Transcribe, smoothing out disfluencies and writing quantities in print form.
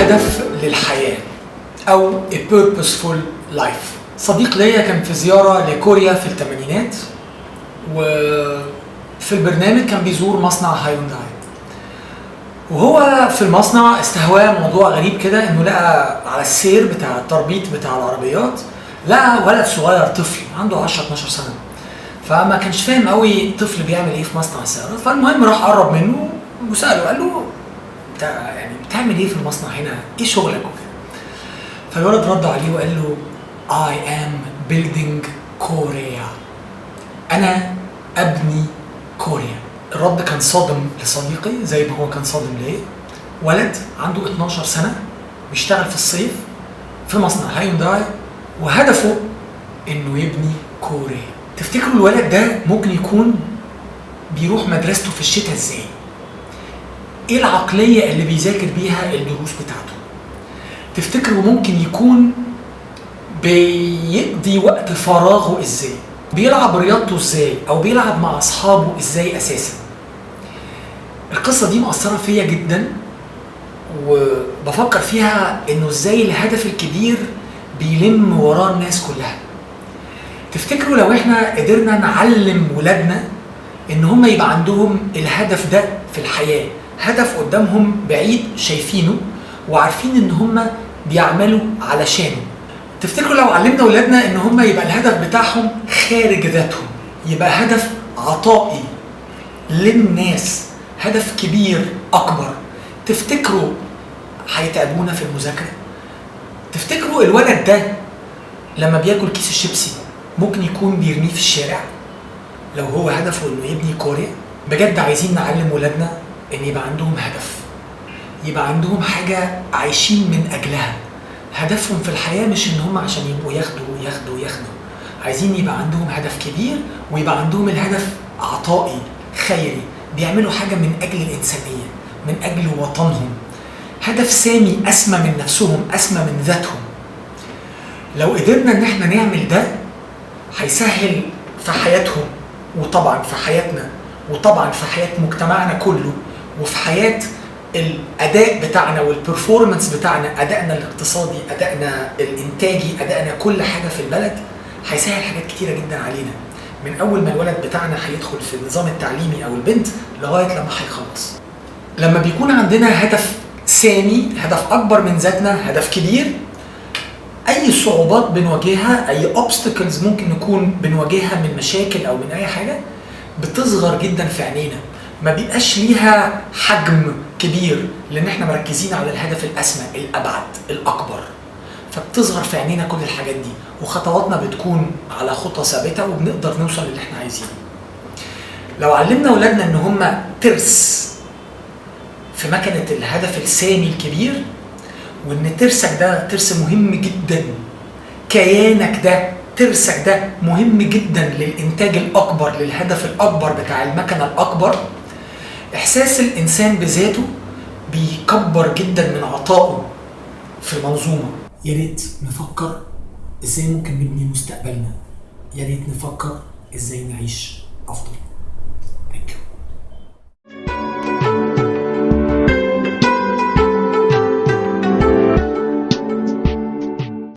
هدف للحياة أو a purposeful life. صديق ليا كان في زيارة لكوريا في الثمانينات، وفي البرنامج كان بيزور مصنع هايونداي، وهو في المصنع استهواه موضوع غريب كده، انه لقى على السير بتاع التربيط بتاع العربيات لقى ولد صغير طفل عنده 10-12 سنة، فما كانش فاهم قوي طفل بيعمل ايه في مصنع السيارات. فالمهم راح قرب منه وسأله، قال له انت يعني بتعمل ايه في المصنع هنا؟ ايه شغلك وكده؟ فالولد رد عليه وقال له I am building Korea. أنا أبني كوريا. الرد كان صادم لصديقي زي ما هو كان صادم ليه. ولد عنده 12 سنة بيشتغل في الصيف في مصنع هايونداي وهدفه إنه يبني كوريا. تفتكروا الولد ده ممكن يكون بيروح مدرسته في الشتاء إزاي؟ إيه العقلية اللي بيذاكر بيها الدروس بتاعته؟ تفتكروا ممكن يكون بيقضي وقت فراغه ازاي؟ بيلعب رياضته ازاي؟ او بيلعب مع اصحابه ازاي اساسا؟ القصة دي مأثرة فيا جدا، وبفكر فيها انه ازاي الهدف الكبير بيلم وراه الناس كلها. تفتكروا لو احنا قدرنا نعلم ولادنا ان هم يبقى عندهم الهدف ده في الحياة، هدف قدامهم بعيد شايفينه وعارفين ان هم بيعملوا علشانه. تفتكروا لو علمنا ولادنا ان هم يبقى الهدف بتاعهم خارج ذاتهم، يبقى هدف عطائي للناس، هدف كبير اكبر، تفتكروا هيتعبونا في المذاكرة؟ تفتكروا الولد ده لما بياكل كيس الشيبسي ممكن يكون بيرميه في الشارع لو هو هدفه انه يبني كوريا؟ بجد عايزين نعلم ولادنا ان يبقى عندهم هدف، يبقى عندهم حاجة عايشين من اجلها. هدفهم في الحياة مش ان هم عشان يبقوا ياخدوا. عايزين يبقى عندهم هدف كبير، ويبقى عندهم الهدف عطائي خيري، بيعملوا حاجة من اجل الانسانية، من اجل وطنهم، هدف سامي اسمى من نفسهم، اسمى من ذاتهم. لو قدرنا ان احنا نعمل ده هيسهل في حياتهم، وطبعا في حياتنا، وطبعا في حياة مجتمعنا كله، وفي حياة الاداء بتاعنا والبرفورمانس بتاعنا، ادائنا الاقتصادي، ادائنا الانتاجي، ادائنا كل حاجه في البلد. هيسهل حاجات كتيره جدا علينا، من اول ما الولد بتاعنا هيدخل في النظام التعليمي او البنت لغايه لما هيخلص. لما بيكون عندنا هدف سامي، هدف اكبر من ذاتنا، هدف كبير، اي صعوبات بنواجهها، اي اوبستكلز ممكن نكون بنواجهها من مشاكل او من اي حاجه، بتصغر جدا في عينينا، ما بيبقاش ليها حجم كبير، لان احنا مركزين على الهدف الاسمى، الابعد، الاكبر، فبتصغر في عينينا كل الحاجات دي، وخطواتنا بتكون على خطى ثابته، وبنقدر نوصل للي احنا عايزينه. لو علمنا اولادنا ان هم ترس في مكنه الهدف السامي الكبير، وان ترسك ده ترس مهم جدا، كيانك ده، ترسك ده مهم جدا للانتاج الاكبر، للهدف الاكبر بتاع المكنه الاكبر، احساس الانسان بذاته بيكبر جدا من عطائه في المنظومه. يا ريت نفكر ازاي ممكن نبني مستقبلنا، يا ريت نفكر ازاي نعيش افضل.